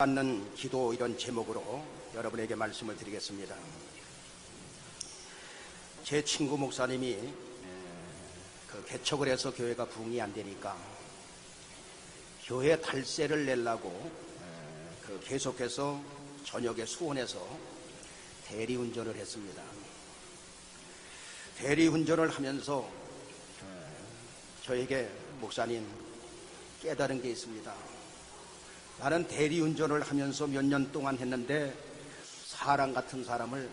받는 기도 이런 제목으로 여러분에게 말씀을 드리겠습니다. 제 친구 목사님이 개척을 해서 교회가 부흥이 안 되니까 교회 달세를 내려고 계속해서 저녁에 수원에서 대리운전을 했습니다. 대리운전을 하면서 저에게 목사님 깨달은 게 있습니다. 나는 대리운전을 하면서 몇 년 동안 했는데 사람 같은 사람을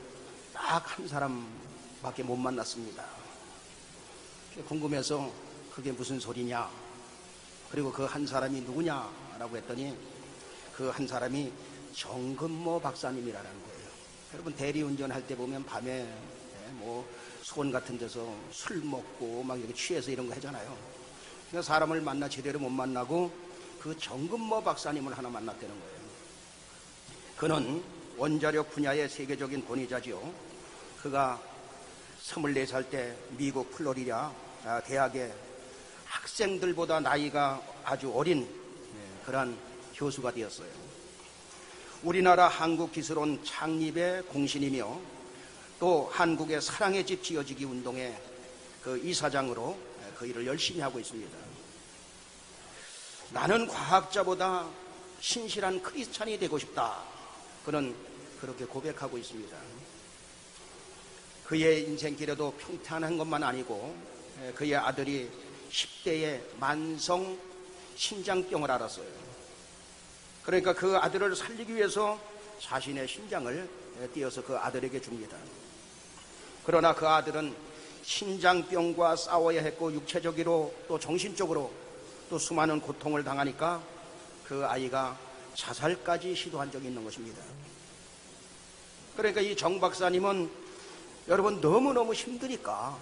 딱 한 사람밖에 못 만났습니다. 궁금해서 그게 무슨 소리냐, 그리고 그 한 사람이 누구냐라고 했더니 그 한 사람이 정근모 박사님이라는 거예요. 여러분 대리운전 할 때 보면 밤에 뭐 수원 같은 데서 술 먹고 막 이렇게 취해서 이런 거 하잖아요. 그러니까 사람을 만나 제대로 못 만나고 그 정근모 박사님을 하나 만났다는 거예요. 그는 원자력 분야의 세계적인 권위자지요. 그가 24살 때 미국 플로리다 대학의 학생들보다 나이가 아주 어린 그런 교수가 되었어요. 우리나라 한국기술원 창립의 공신이며 또 한국의 사랑의 집 지어지기 운동의 그 이사장으로 그 일을 열심히 하고 있습니다. 나는 과학자보다 신실한 크리스찬이 되고 싶다. 그는 그렇게 고백하고 있습니다. 그의 인생길에도 평탄한 것만 아니고 그의 아들이 10대에 만성 신장병을 앓았어요. 그러니까 그 아들을 살리기 위해서 자신의 신장을 띄어서 그 아들에게 줍니다. 그러나 그 아들은 신장병과 싸워야 했고 육체적으로 또 정신적으로 또 수많은 고통을 당하니까 그 아이가 자살까지 시도한 적이 있는 것입니다. 그러니까 이 정 박사님은 여러분 너무너무 힘드니까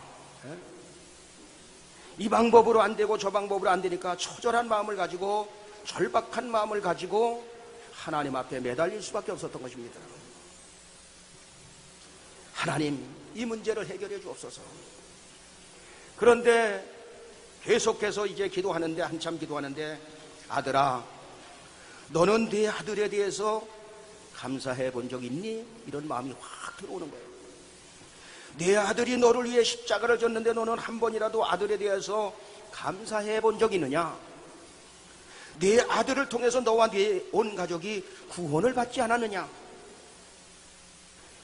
이 방법으로 안 되고 저 방법으로 안 되니까 처절한 마음을 가지고 절박한 마음을 가지고 하나님 앞에 매달릴 수밖에 없었던 것입니다. 하나님, 이 문제를 해결해 주옵소서. 그런데 계속해서 이제 기도하는데 한참 기도하는데 아들아, 너는 네 아들에 대해서 감사해 본 적 있니? 이런 마음이 확 들어오는 거예요. 네 아들이 너를 위해 십자가를 졌는데 너는 한 번이라도 아들에 대해서 감사해 본 적 있느냐? 네 아들을 통해서 너와 네 온 가족이 구원을 받지 않았느냐?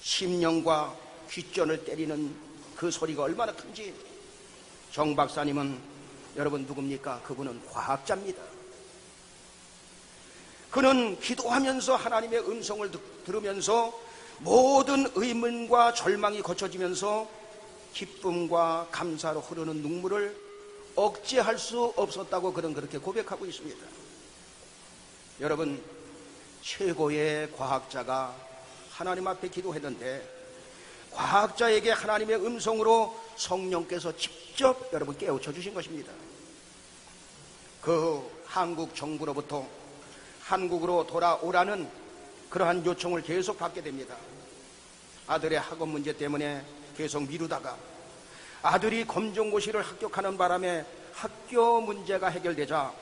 심령과 귓전을 때리는 그 소리가 얼마나 큰지. 정 박사님은 여러분 누굽니까? 그분은 과학자입니다. 그는 기도하면서 하나님의 음성을 들으면서 모든 의문과 절망이 거쳐지면서 기쁨과 감사로 흐르는 눈물을 억제할 수 없었다고 그는 그렇게 고백하고 있습니다. 여러분, 최고의 과학자가 하나님 앞에 기도했는데 과학자에게 하나님의 음성으로 성령께서 직접 여러분 깨우쳐 주신 것입니다. 그 한국 정부로부터 한국으로 돌아오라는 그러한 요청을 계속 받게 됩니다. 아들의 학업 문제 때문에 계속 미루다가 아들이 검정고시를 합격하는 바람에 학교 문제가 해결되자,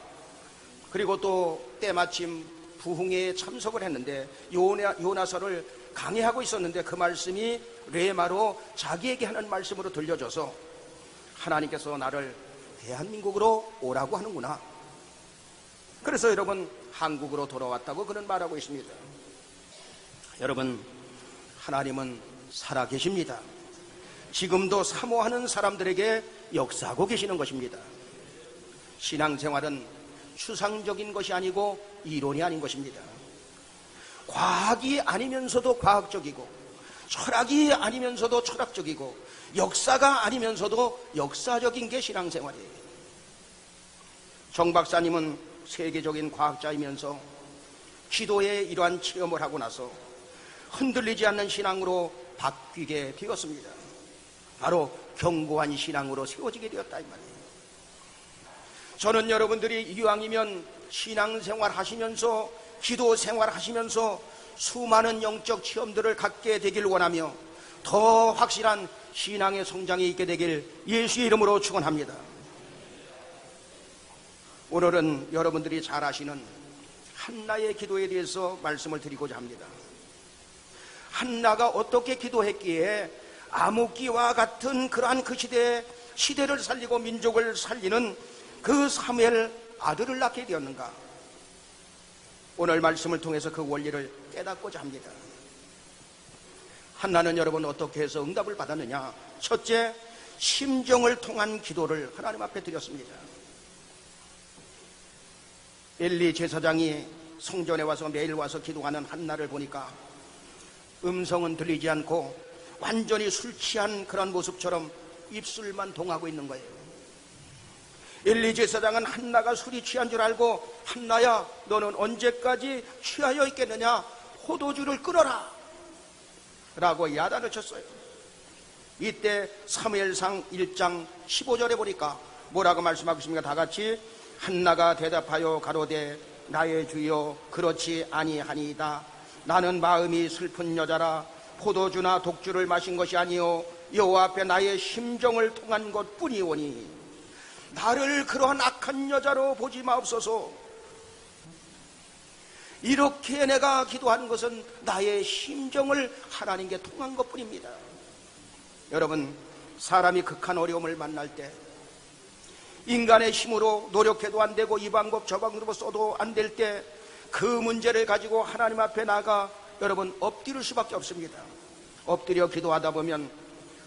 그리고 또 때마침 부흥회에 참석을 했는데 요나서를 강의하고 있었는데 그 말씀이 레마로 자기에게 하는 말씀으로 들려줘서 하나님께서 나를 대한민국으로 오라고 하는구나. 그래서 여러분 한국으로 돌아왔다고 그는 말하고 있습니다. 여러분, 하나님은 살아계십니다. 지금도 사모하는 사람들에게 역사하고 계시는 것입니다. 신앙생활은 추상적인 것이 아니고 이론이 아닌 것입니다. 과학이 아니면서도 과학적이고 철학이 아니면서도 철학적이고 역사가 아니면서도 역사적인 게 신앙생활이에요. 정 박사님은 세계적인 과학자이면서 기도에 이러한 체험을 하고 나서 흔들리지 않는 신앙으로 바뀌게 되었습니다. 바로 견고한 신앙으로 세워지게 되었다 이 말이에요. 저는 여러분들이 이왕이면 신앙생활 하시면서 기도 생활 하시면서 수많은 영적 체험들을 갖게 되길 원하며 더 확실한 신앙의 성장이 있게 되길 예수의 이름으로 축원합니다. 오늘은 여러분들이 잘 아시는 한나의 기도에 대해서 말씀을 드리고자 합니다. 한나가 어떻게 기도했기에 암흑기와 같은 그러한 그 시대를 살리고 민족을 살리는 그 사무엘 아들을 낳게 되었는가? 오늘 말씀을 통해서 그 원리를 깨닫고자 합니다. 한나는 여러분 어떻게 해서 응답을 받았느냐? 첫째, 심정을 통한 기도를 하나님 앞에 드렸습니다. 엘리 제사장이 성전에 와서 매일 와서 기도하는 한나를 보니까 음성은 들리지 않고 완전히 술 취한 그런 모습처럼 입술만 동하고 있는 거예요. 엘리 제사장은 한나가 술이 취한 줄 알고, 한나야 너는 언제까지 취하여 있겠느냐, 포도주를 끓여라 라고 야단을 쳤어요. 이때 사무엘상 1장 15절에 보니까 뭐라고 말씀하고 있습니까? 다 같이. 한나가 대답하여 가로되 나의 주여 그렇지 아니하니이다. 나는 마음이 슬픈 여자라 포도주나 독주를 마신 것이 아니요 여호와 앞에 나의 심정을 통한 것뿐이오니 나를 그러한 악한 여자로 보지 마옵소서. 이렇게 내가 기도한 것은 나의 심정을 하나님께 통한 것뿐입니다. 여러분, 사람이 극한 어려움을 만날 때 인간의 힘으로 노력해도 안 되고 이 방법 저 방법으로 써도 안 될 때 그 문제를 가지고 하나님 앞에 나가 여러분 엎드릴 수밖에 없습니다. 엎드려 기도하다 보면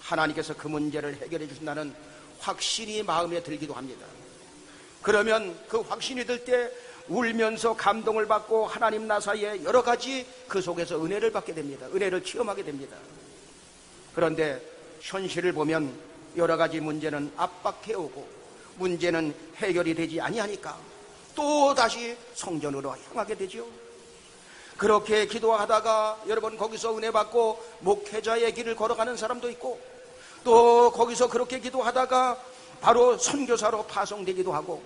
하나님께서 그 문제를 해결해 주신다는 확신이 마음에 들기도 합니다. 그러면 그 확신이 들 때 울면서 감동을 받고 하나님 나 사이에 여러 가지 그 속에서 은혜를 받게 됩니다. 은혜를 체험하게 됩니다. 그런데 현실을 보면 여러 가지 문제는 압박해오고 문제는 해결이 되지 아니하니까 또 다시 성전으로 향하게 되죠. 그렇게 기도하다가 여러분 거기서 은혜 받고 목회자의 길을 걸어가는 사람도 있고, 또 거기서 그렇게 기도하다가 바로 선교사로 파송되기도 하고,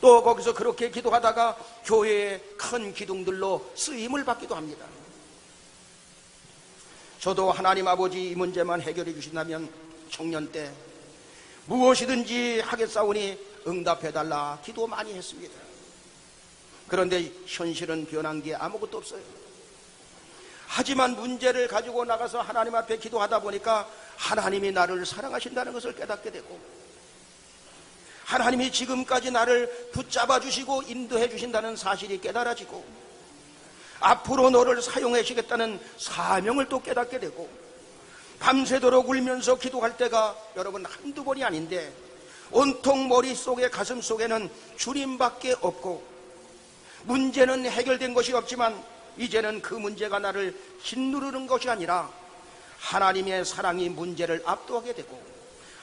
또 거기서 그렇게 기도하다가 교회의 큰 기둥들로 쓰임을 받기도 합니다. 저도 하나님 아버지 이 문제만 해결해 주신다면 청년 때 무엇이든지 하겠사오니 응답해달라 기도 많이 했습니다. 그런데 현실은 변한 게 아무것도 없어요. 하지만 문제를 가지고 나가서 하나님 앞에 기도하다 보니까 하나님이 나를 사랑하신다는 것을 깨닫게 되고, 하나님이 지금까지 나를 붙잡아 주시고 인도해 주신다는 사실이 깨달아지고, 앞으로 너를 사용해 주시겠다는 사명을 또 깨닫게 되고, 밤새도록 울면서 기도할 때가 여러분 한두 번이 아닌데 온통 머릿속에 가슴속에는 주님밖에 없고, 문제는 해결된 것이 없지만 이제는 그 문제가 나를 짓누르는 것이 아니라 하나님의 사랑이 문제를 압도하게 되고,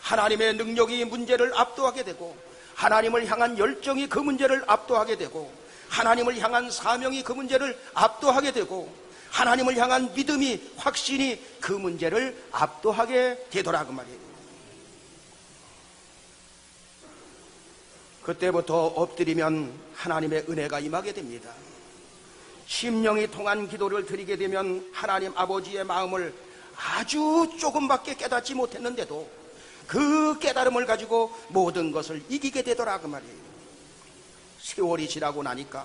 하나님의 능력이 문제를 압도하게 되고, 하나님을 향한 열정이 그 문제를 압도하게 되고, 하나님을 향한 사명이 그 문제를 압도하게 되고, 하나님을 향한 믿음이, 확신이 그 문제를 압도하게 되더라고 말이에요. 그때부터 엎드리면 하나님의 은혜가 임하게 됩니다. 심령이 통한 기도를 드리게 되면 하나님 아버지의 마음을 아주 조금밖에 깨닫지 못했는데도 그 깨달음을 가지고 모든 것을 이기게 되더라고 말이에요. 세월이 지나고 나니까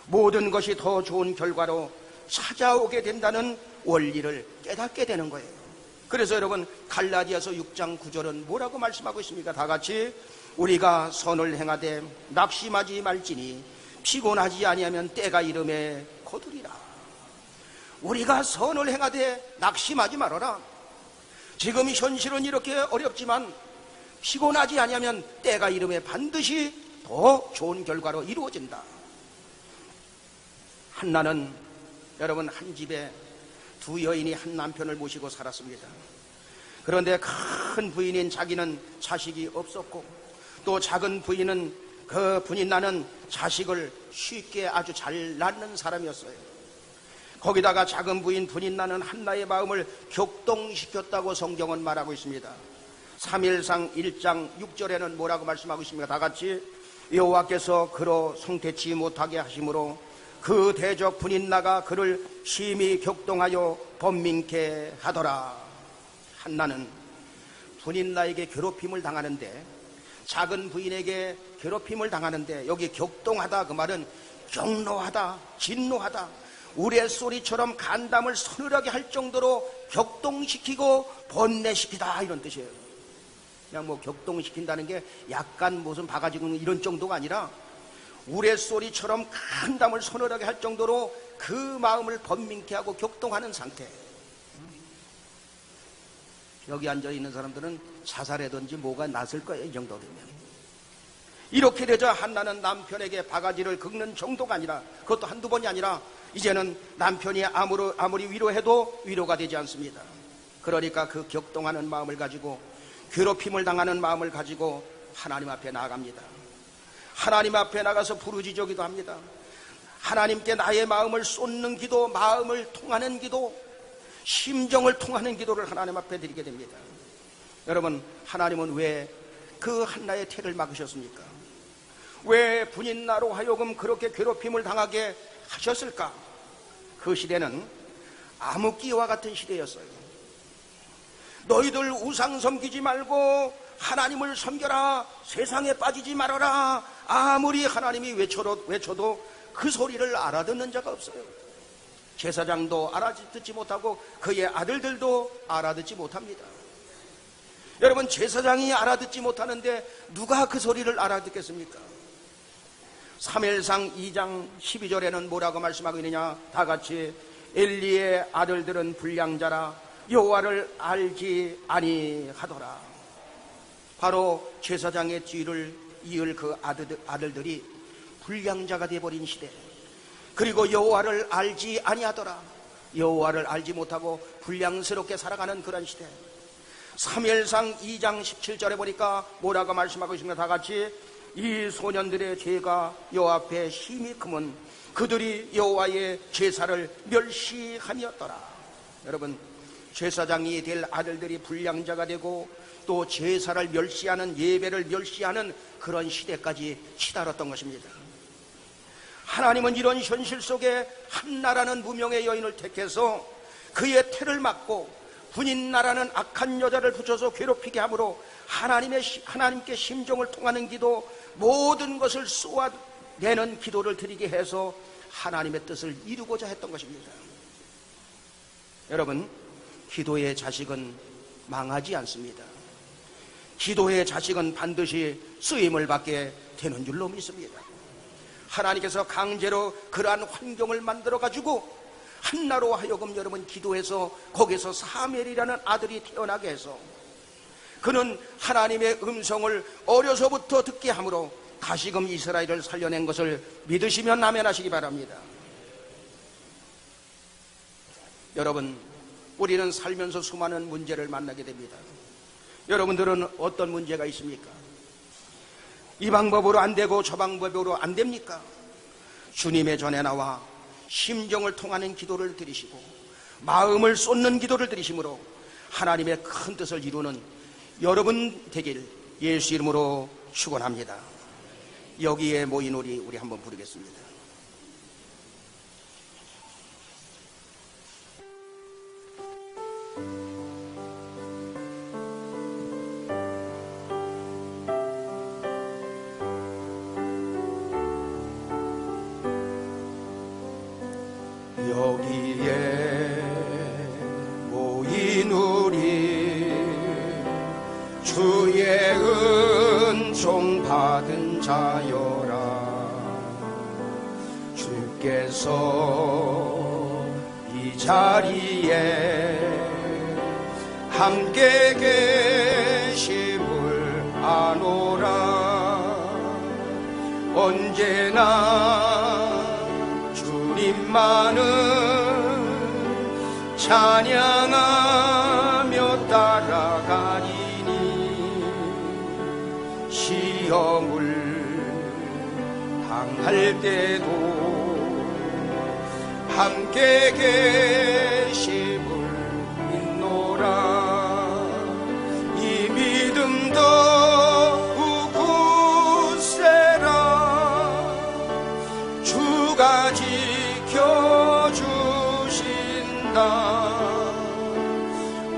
모든 것이 더 좋은 결과로 찾아오게 된다는 원리를 깨닫게 되는 거예요. 그래서 여러분 갈라디아서 6장 9절은 뭐라고 말씀하고 있습니까? 다 같이. 우리가 선을 행하되 낙심하지 말지니 피곤하지 아니하면 때가 이름에 거두리라. 우리가 선을 행하되 낙심하지 말아라. 지금 현실은 이렇게 어렵지만 피곤하지 아니하면 때가 이름에 반드시 더 좋은 결과로 이루어진다. 한나는 여러분 한 집에 두 여인이 한 남편을 모시고 살았습니다. 그런데 큰 부인인 자기는 자식이 없었고, 또 작은 부인은 그 분인 나는 자식을 쉽게 아주 잘 낳는 사람이었어요. 거기다가 작은 부인 분인 나는 한나의 마음을 격동시켰다고 성경은 말하고 있습니다. 3일상 1장 6절에는 뭐라고 말씀하고 있습니까? 다 같이. 여호와께서 그로 성태치 못하게 하심으로 그 대적 분인 나가 그를 심히 격동하여 번민케 하더라. 한나는 분인 나에게 괴롭힘을 당하는데, 작은 부인에게 괴롭힘을 당하는데, 여기 격동하다 그 말은 경노하다, 진노하다, 우레소리처럼 간담을 서늘하게 할 정도로 격동시키고 번뇌시키다, 이런 뜻이에요. 그냥 뭐 격동시킨다는 게 약간 무슨 바가지 긁는 이런 정도가 아니라 우레소리처럼 간담을 서늘하게 할 정도로 그 마음을 번민케 하고 격동하는 상태. 여기 앉아있는 사람들은 자살하든지 뭐가 났을 거예요, 이 정도 되면. 이렇게 되자 한나는 남편에게 바가지를 긁는 정도가 아니라, 그것도 한두 번이 아니라 이제는 남편이 아무리 위로해도 위로가 되지 않습니다. 그러니까 그 격동하는 마음을 가지고, 괴롭힘을 당하는 마음을 가지고 하나님 앞에 나아갑니다. 하나님 앞에 나가서 부르짖기도 합니다. 하나님께 나의 마음을 쏟는 기도, 마음을 통하는 기도, 심정을 통하는 기도를 하나님 앞에 드리게 됩니다. 여러분, 하나님은 왜 그 한나의 태를 막으셨습니까? 왜 분인나로 하여금 그렇게 괴롭힘을 당하게 하셨을까? 그 시대는 암흑기와 같은 시대였어요. 너희들 우상 섬기지 말고 하나님을 섬겨라, 세상에 빠지지 말아라. 아무리 하나님이 외쳐도 그 소리를 알아듣는 자가 없어요. 제사장도 알아듣지 못하고 그의 아들들도 알아듣지 못합니다. 여러분, 제사장이 알아듣지 못하는데 누가 그 소리를 알아듣겠습니까? 사무엘상 2장 12절에는 뭐라고 말씀하고 있느냐? 다 같이, 엘리의 아들들은 불량자라 여호와를 알지 아니하더라. 바로 제사장의 뒤를 이을 그 아들들이 불량자가 되어버린 시대, 그리고 여호와를 알지 아니하더라. 여호와를 알지 못하고 불량스럽게 살아가는 그런 시대. 사무엘상 2장 17절에 보니까 뭐라고 말씀하고 있습니다. 다 같이, 이 소년들의 죄가 여호와 앞에 심히 크면 그들이 여호와의 제사를 멸시하였더라. 여러분, 제사장이 될 아들들이 불량자가 되고 또 제사를 멸시하는, 예배를 멸시하는 그런 시대까지 치달았던 것입니다. 하나님은 이런 현실 속에 한나라는 무명의 여인을 택해서 그의 태를 막고 분인나라는 악한 여자를 붙여서 괴롭히게 함으로 하나님께 심정을 통하는 기도, 모든 것을 쏘아내는 기도를 드리게 해서 하나님의 뜻을 이루고자 했던 것입니다. 여러분, 기도의 자식은 망하지 않습니다. 기도의 자식은 반드시 쓰임을 받게 되는 줄로 믿습니다. 하나님께서 강제로 그러한 환경을 만들어가지고 한나로 하여금 여러분 기도해서 거기서 사무엘이라는 아들이 태어나게 해서 그는 하나님의 음성을 어려서부터 듣게 함으로 다시금 이스라엘을 살려낸 것을 믿으시면 아멘하시기 바랍니다. 여러분, 우리는 살면서 수많은 문제를 만나게 됩니다. 여러분들은 어떤 문제가 있습니까? 이 방법으로 안 되고 저 방법으로 안 됩니까? 주님의 전에 나와 심정을 통하는 기도를 드리시고 마음을 쏟는 기도를 드리심으로 하나님의 큰 뜻을 이루는 여러분 되길 예수 이름으로 축원합니다. 여기에 모인 우리 한번 부르겠습니다. 여기에 모인 우리 주의 은총 받은 자여라. 주께서 이 자리에 함께 계심을 아노라. 언제나 주님만은 찬양하며 따라가리니 시험을 당할 때도 함께 계심을 믿노라. 이 믿음 더욱 굳세라. 주가 지켜주신다.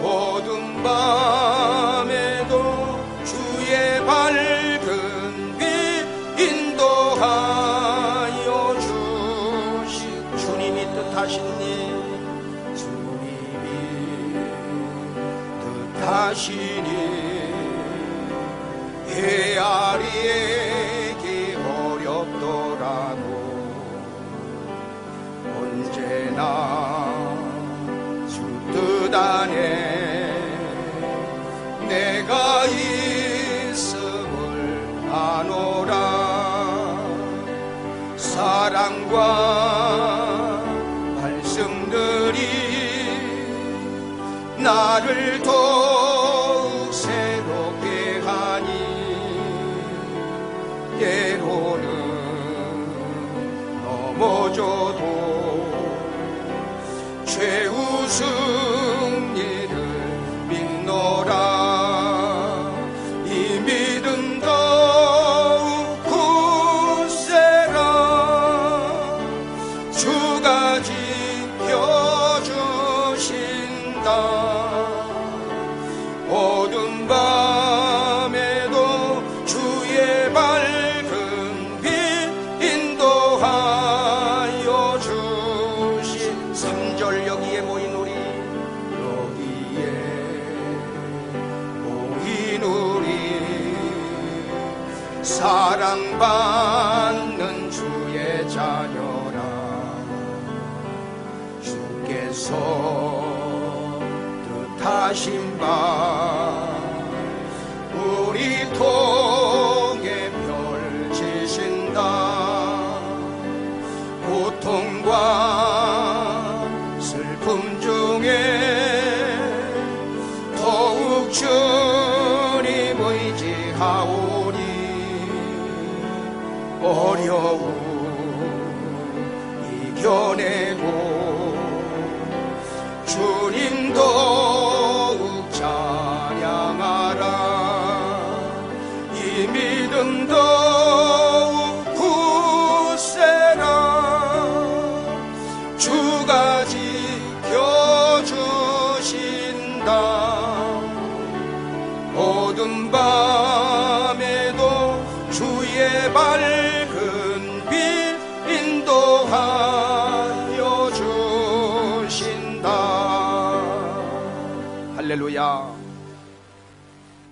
어둠 밤에도 주의 밝은 빛 인도하여 주 주님이 뜻하시니 헤아리기 어렵더라도 언제나 주 뜻 안에 내가 있음을 아노라. 사랑과 말씀들이 나를 더욱 새롭게 하니 때로는 넘어져도 최후 승리를 믿노라. 이 믿음 더욱 굳세라. 주가 지켜주신다. 어두운 밤에도 주의 밝은 빛 인도하여 주신 3절 여기에 모인 우리 사랑받는 주의 자녀라. 주께서 뜻하신 바 우리 통에 펼치신다. 고통과 슬픔 중에 더욱 주님 의지하오니 어려움 이겨내고 주님 더욱 찬양하라. 이 믿음 더욱 굳세라. 주가 지켜주신다. 어두운 밤에도 주의 밝은 빛 인도하여 주신다. 할렐루야.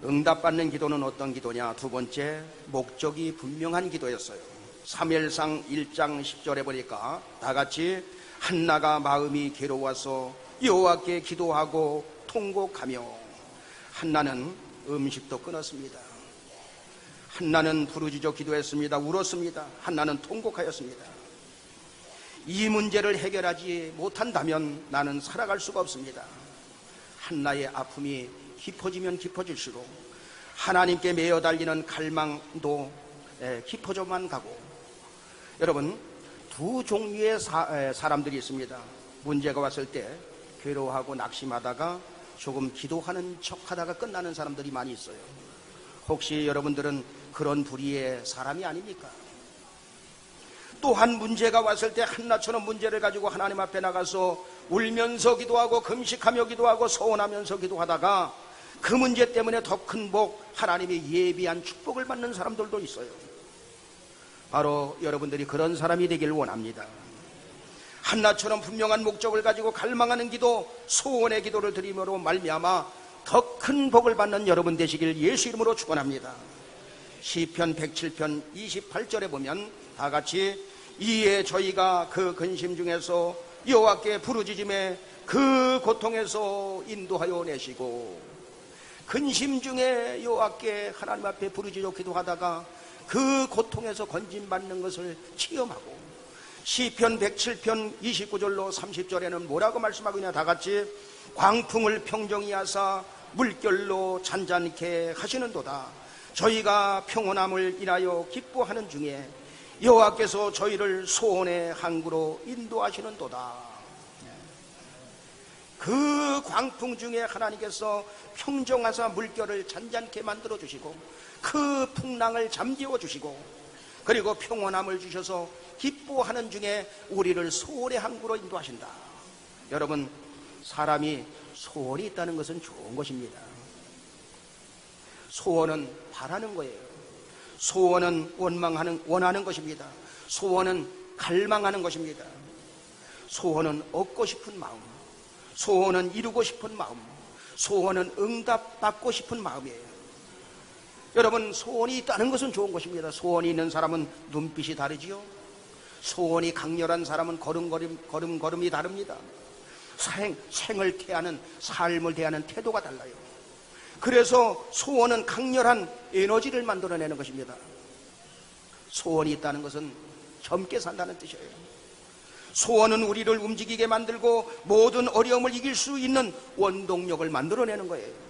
응답받는 기도는 어떤 기도냐? 두 번째, 목적이 분명한 기도였어요. 사무엘상 1장 10절에 보니까 다같이 한나가 마음이 괴로워서 여호와께 기도하고 통곡하며, 한나는 음식도 끊었습니다. 한나는 부르짖어 기도했습니다. 울었습니다. 한나는 통곡하였습니다. 이 문제를 해결하지 못한다면 나는 살아갈 수가 없습니다. 한나의 아픔이 깊어지면 깊어질수록 하나님께 매어 달리는 갈망도 깊어져만 가고, 여러분, 두 종류의 사람들이 있습니다. 문제가 왔을 때 괴로워하고 낙심하다가 조금 기도하는 척하다가 끝나는 사람들이 많이 있어요. 혹시 여러분들은 그런 부류의 사람이 아닙니까? 또한 문제가 왔을 때 한나처럼 문제를 가지고 하나님 앞에 나가서 울면서 기도하고 금식하며 기도하고 서원하면서 기도하다가 그 문제 때문에 더 큰 복, 하나님이 예비한 축복을 받는 사람들도 있어요. 바로 여러분들이 그런 사람이 되길 원합니다. 한나처럼 분명한 목적을 가지고 갈망하는 기도, 소원의 기도를 드림으로 말미암아 더 큰 복을 받는 여러분 되시길 예수 이름으로 축원합니다. 시편 107편 28절에 보면 다같이 이에 저희가 그 근심 중에서 여호와께 부르짖음에 그 고통에서 인도하여 내시고, 근심 중에 여호와께 하나님 앞에 부르짖어 기도하다가 그 고통에서 건진받는 것을 체험하고, 시편 107편 29절로 30절에는 뭐라고 말씀하고 있냐? 다같이 광풍을 평정히 하사 물결로 잔잔케 하시는도다. 저희가 평온함을 인하여 기뻐하는 중에 여호와께서 저희를 소원의 항구로 인도하시는도다. 그 광풍 중에 하나님께서 평정하사 물결을 잔잔케 만들어 주시고 그 풍랑을 잠재워 주시고, 그리고 평온함을 주셔서 기뻐하는 중에 우리를 소원의 항구로 인도하신다. 여러분, 사람이 소원이 있다는 것은 좋은 것입니다. 소원은 바라는 거예요. 소원은 원하는 것입니다. 소원은 갈망하는 것입니다. 소원은 얻고 싶은 마음, 소원은 이루고 싶은 마음, 소원은 응답받고 싶은 마음이에요. 여러분, 소원이 있다는 것은 좋은 것입니다. 소원이 있는 사람은 눈빛이 다르지요. 소원이 강렬한 사람은 걸음걸음이 다릅니다. 생을 대하는, 삶을 대하는 태도가 달라요. 그래서 소원은 강렬한 에너지를 만들어내는 것입니다. 소원이 있다는 것은 젊게 산다는 뜻이에요. 소원은 우리를 움직이게 만들고 모든 어려움을 이길 수 있는 원동력을 만들어내는 거예요.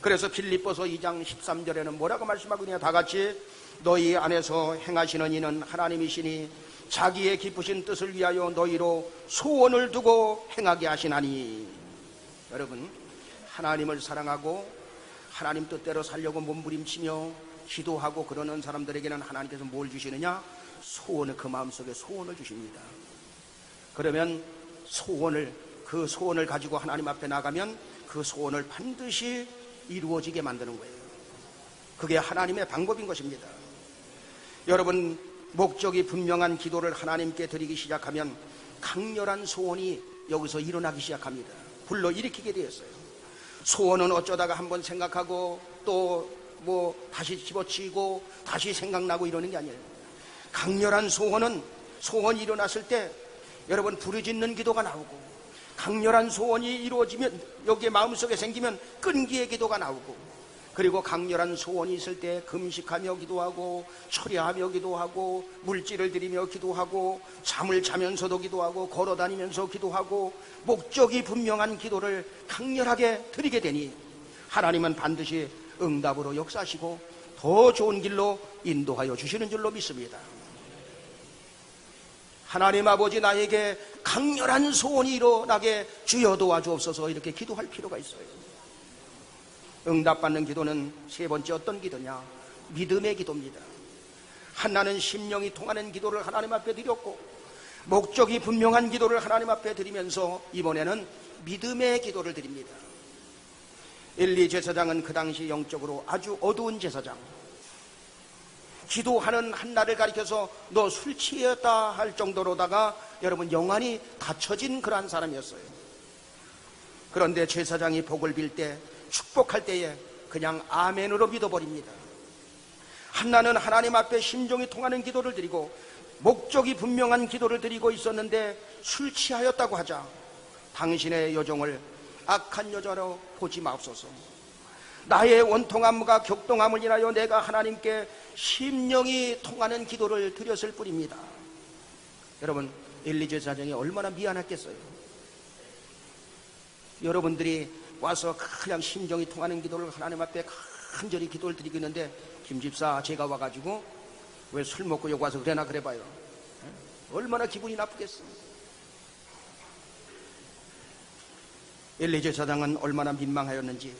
그래서 빌립보서 2장 13절에는 뭐라고 말씀하고 있냐? 다 같이 너희 안에서 행하시는 이는 하나님이시니 자기의 기쁘신 뜻을 위하여 너희로 소원을 두고 행하게 하시나니. 여러분, 하나님을 사랑하고 하나님 뜻대로 살려고 몸부림치며 기도하고 그러는 사람들에게는 하나님께서 뭘 주시느냐? 소원을, 그 마음속에 소원을 주십니다. 그러면 그 소원을 가지고 하나님 앞에 나가면 그 소원을 반드시 이루어지게 만드는 거예요. 그게 하나님의 방법인 것입니다. 여러분, 목적이 분명한 기도를 하나님께 드리기 시작하면 강렬한 소원이 여기서 일어나기 시작합니다. 불러일으키게 되었어요. 소원은 어쩌다가 한번 생각하고 또 다시 집어치고 다시 생각나고 이러는 게 아니에요. 강렬한 소원이 일어났을 때 여러분, 부르짖는 기도가 나오고, 강렬한 소원이 이루어지면, 여기에 마음속에 생기면 끈기의 기도가 나오고, 그리고 강렬한 소원이 있을 때 금식하며 기도하고, 철야하며 기도하고, 물질을 드리며 기도하고, 잠을 자면서도 기도하고, 걸어다니면서 기도하고, 목적이 분명한 기도를 강렬하게 드리게 되니 하나님은 반드시 응답으로 역사하시고 더 좋은 길로 인도하여 주시는 줄로 믿습니다. 하나님 아버지, 나에게 강렬한 소원이 일어나게 주여 도와주옵소서, 이렇게 기도할 필요가 있어요. 응답받는 기도는 세 번째 어떤 기도냐? 믿음의 기도입니다. 한나는 심령이 통하는 기도를 하나님 앞에 드렸고, 목적이 분명한 기도를 하나님 앞에 드리면서 이번에는 믿음의 기도를 드립니다. 엘리 제사장은 그 당시 영적으로 아주 어두운 제사장, 기도하는 한나를 가리켜서 너 술 취했다 할 정도로다가 여러분 영안이 닫혀진 그러한 사람이었어요. 그런데 제사장이 복을 빌 때, 축복할 때에 그냥 아멘으로 믿어버립니다. 한나는 하나님 앞에 심정이 통하는 기도를 드리고 목적이 분명한 기도를 드리고 있었는데 술 취하였다고 하자 당신의 여종을 악한 여자로 보지 마옵소서. 나의 원통함과 격동함을 인하여 내가 하나님께 심령이 통하는 기도를 드렸을 뿐입니다. 여러분, 엘리 제사장이 얼마나 미안했겠어요. 여러분들이 와서 그냥 심정이 통하는 기도를 하나님 앞에 간절히 기도를 드리고 있는데, 김집사 제가 와가지고 왜 술 먹고 여기 와서 그래나 그래봐요. 얼마나 기분이 나쁘겠어요. 엘리 제사장은 얼마나 민망하였는지,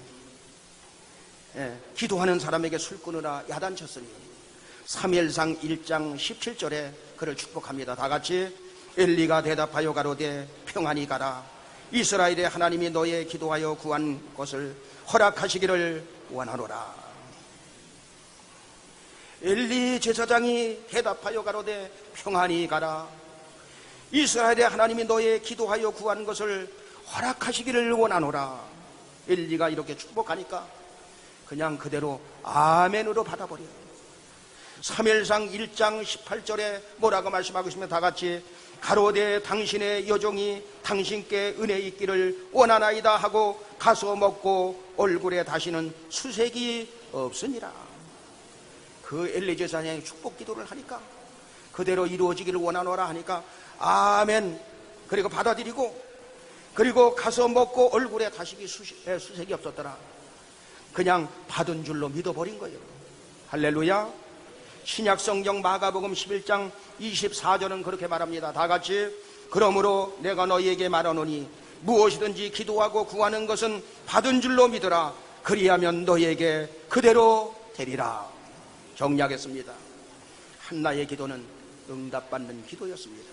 기도하는 사람에게 술 끊으라 야단쳤으니 사무엘상 1장 17절에 그를 축복합니다. 다 같이 엘리가 대답하여 가로되 평안히 가라. 이스라엘의 하나님이 너의 기도하여 구한 것을 허락하시기를 원하노라. 엘리 제사장이 대답하여 가로되 평안히 가라. 이스라엘의 하나님이 너의 기도하여 구한 것을 허락하시기를 원하노라. 엘리가 이렇게 축복하니까 그냥 그대로 아멘으로 받아버려요. 사무엘상 1장 18절에 뭐라고 말씀하고 있으면 다 같이 가로되 당신의 여종이 당신께 은혜 있기를 원하나이다 하고 가서 먹고 얼굴에 다시는 수색이 없으니라. 그 엘리 제사장이 축복 기도를 하니까, 그대로 이루어지기를 원하노라 하니까 아멘, 그리고 받아들이고, 그리고 가서 먹고 얼굴에 다시기 수색이 없었더라. 그냥 받은 줄로 믿어버린 거예요. 할렐루야. 신약성경 마가복음 11장 24절은 그렇게 말합니다. 다 같이 그러므로 내가 너희에게 말하노니 무엇이든지 기도하고 구하는 것은 받은 줄로 믿으라. 그리하면 너희에게 그대로 되리라. 정리하겠습니다. 한나의 기도는 응답받는 기도였습니다.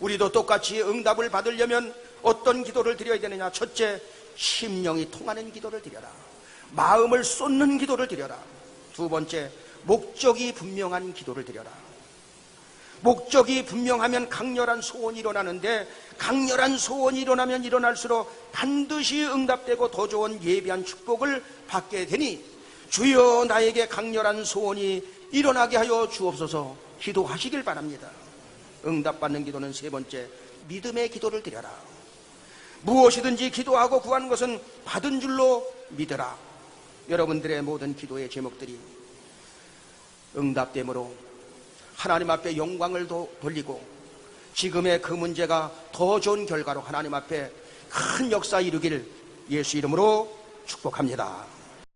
우리도 똑같이 응답을 받으려면 어떤 기도를 드려야 되느냐? 첫째, 심령이 통하는 기도를 드려라. 마음을 쏟는 기도를 드려라. 두 번째, 목적이 분명한 기도를 드려라. 목적이 분명하면 강렬한 소원이 일어나는데, 강렬한 소원이 일어나면 일어날수록 반드시 응답되고 더 좋은 예비한 축복을 받게 되니 주여 나에게 강렬한 소원이 일어나게 하여 주옵소서 기도하시길 바랍니다. 응답받는 기도는 세 번째, 믿음의 기도를 드려라. 무엇이든지 기도하고 구하는 것은 받은 줄로 믿으라. 여러분들의 모든 기도의 제목들이 응답됨으로 하나님 앞에 영광을 돌리고 지금의 그 문제가 더 좋은 결과로 하나님 앞에 큰 역사 이루기를 예수 이름으로 축복합니다.